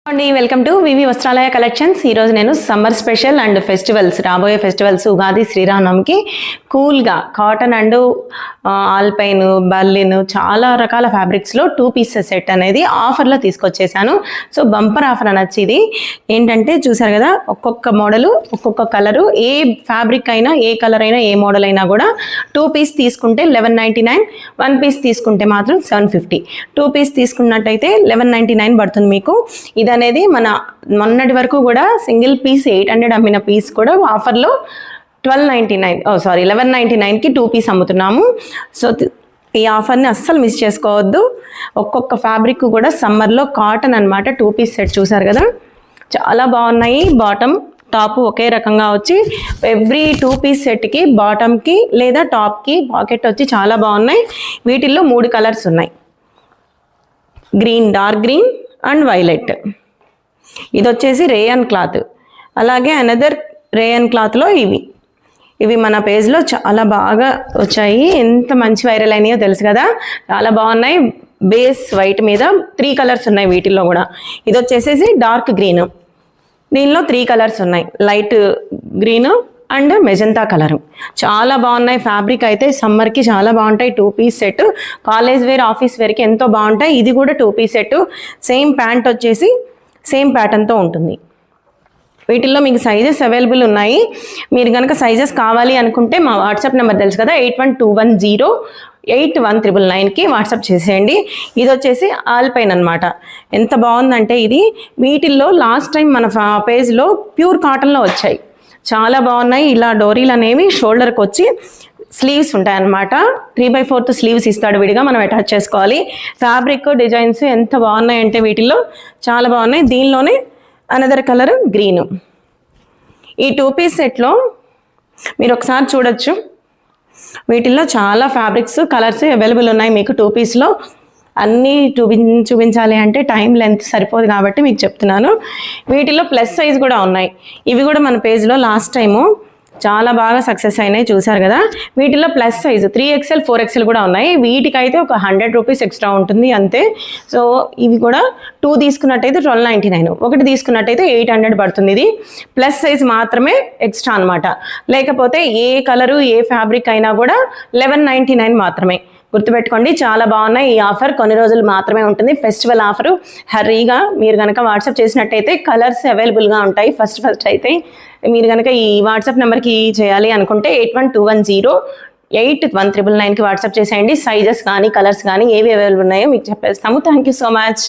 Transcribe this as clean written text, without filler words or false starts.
Welcome to VV Vastralaya collections. ఈరోజు నేను summer special and festivals, రాబోయే ఫెస్టివల్స్ ఉగాది శ్రీరామనవమికి కూల్గా కాటన్ అండ్ ఆల్పైన్ బర్లిన్ చాలా రకాల ఫ్యాబ్రిక్స్లో 2 పీసెస్ సెట్ అనేది ఆఫర్లో తీసుకొచ్చేసాను. సో బంపర్ ఆఫర్ అనొచ్చు. ఇది ఏంటంటే చూసారు కదా, ఒక్కొక్క మోడలు ఒక్కొక్క కలరు, ఏ ఫ్యాబ్రిక్ అయినా ఏ కలర్ అయినా ఏ మోడల్ అయినా కూడా 2 పీస్ తీసుకుంటే 1199, 1 పీస్ తీసుకుంటే మాత్రం 750. 2 పీస్ తీసుకున్నట్టయితే 1199 పడుతుంది మీకు. ఇది అనేది మొన్నటి వరకు కూడా సింగిల్ పీస్ 800 అమ్మిన పీస్ కూడా ఆఫర్లో 1199కి 2 పీస్ అమ్ముతున్నాము. సో ఈ ఆఫర్ని అస్సలు మిస్ చేసుకోవద్దు. ఒక్కొక్క ఫ్యాబ్రిక్ కూడా సమ్మర్లో కాటన్ అనమాట. 2 పీస్ సెట్ చూసారు కదా, చాలా బాగున్నాయి. బాటమ్ టాప్ ఒకే రకంగా వచ్చి ఎవ్రీ 2 పీస్ సెట్కి బాటమ్కి లేదా టాప్కి పాకెట్ వచ్చి చాలా బాగున్నాయి. వీటిల్లో 3 కలర్స్ ఉన్నాయి, green, dark green and violet. ఇది వచ్చేసి రేయన్ క్లాత్. అలాగే అనదర్ రేయన్ క్లాత్లో ఇవి మన పేజ్లో చాలా బాగా వచ్చాయి. ఎంత మంచి వైరల్ అయినాయో తెలుసు కదా, చాలా బాగున్నాయి. బేస్ వైట్ మీద 3 కలర్స్ ఉన్నాయి వీటిల్లో కూడా. ఇది వచ్చేసేసి డార్క్ గ్రీన్, దీనిలో 3 కలర్స్ ఉన్నాయి, light green and magenta colour. చాలా బాగున్నాయి. ఫ్యాబ్రిక్ అయితే సమ్మర్కి చాలా బాగుంటాయి. 2 piece set, college wear office వేర్కి ఎంతో బాగుంటాయి. ఇది కూడా 2 పీస్ సెట్. సేమ్ ప్యాంట్ వచ్చేసి సేమ్ ప్యాటర్న్తో ఉంటుంది. వీటిల్లో మీకు సైజెస్ అవైలబుల్ ఉన్నాయి. మీరు కనుక సైజెస్ కావాలి అనుకుంటే మా వాట్సాప్ నెంబర్ తెలుసు కదా, 8121081999కి వాట్సాప్ చేసేయండి. ఇది వచ్చేసి ఆల్పైన్ అనమాట. ఎంత బాగుందంటే ఇది, వీటిల్లో లాస్ట్ టైం మన పేజ్లో ప్యూర్ కాటన్లో వచ్చాయి, చాలా బాగున్నాయి. ఇలా డోరీలు అనేవి షోల్డర్కి వచ్చి స్లీవ్స్ ఉంటాయి అన్నమాట. 3/4 స్లీవ్స్ ఇస్తాడు విడిగా, మనం అటాచ్ చేసుకోవాలి. ఫ్యాబ్రిక్ డిజైన్స్ ఎంత బాగున్నాయి అంటే వీటిల్లో చాలా బాగున్నాయి. దీనిలోనే అనదర్ కలర్ గ్రీను. ఈ 2 పీస్ సెట్లో మీరు ఒకసారి చూడొచ్చు. వీటిల్లో చాలా ఫ్యాబ్రిక్స్ కలర్స్ అవైలబుల్ ఉన్నాయి మీకు. 2 పీస్లో అన్నీ చూపించాలి అంటే టైం లెంత్ సరిపోదు కాబట్టి మీకు చెప్తున్నాను. వీటిలో ప్లస్ సైజ్ కూడా ఉన్నాయి. ఇవి కూడా మన పేజ్లో లాస్ట్ టైము చాలా బాగా సక్సెస్ అయినాయి, చూసారు కదా. వీటిలో ప్లస్ సైజ్ 3XL 4XL కూడా ఉన్నాయి. వీటికైతే ఒక 100 రూపీస్ ఎక్స్ట్రా ఉంటుంది అంతే. సో ఇవి కూడా 2 తీసుకున్నట్టయితే 1299, 1 తీసుకున్నట్టయితే 800 పడుతుంది. ఇది ప్లస్ సైజ్ మాత్రమే ఎక్స్ట్రా అనమాట. లేకపోతే ఏ కలరు ఏ ఫ్యాబ్రిక్ అయినా కూడా 1199 మాత్రమే. గుర్తుపెట్టుకోండి, చాలా బాగున్నాయి. ఈ ఆఫర్ కొన్ని రోజులు మాత్రమే ఉంటుంది, ఫెస్టివల్ ఆఫరు. హరీగా మీరు కనుక వాట్సాప్ చేసినట్టయితే కలర్స్ అవైలబుల్గా ఉంటాయి. ఫస్ట్ అయితే మీరు కనుక ఈ వాట్సాప్ నెంబర్కి చేయాలి అనుకుంటే 8121081999కి వాట్సాప్ చేసేయండి. సైజెస్ కానీ కలర్స్ కానీ ఏవి అవైలబుల్ ఉన్నాయో మీకు చెప్పేస్తాము. Thank you so much.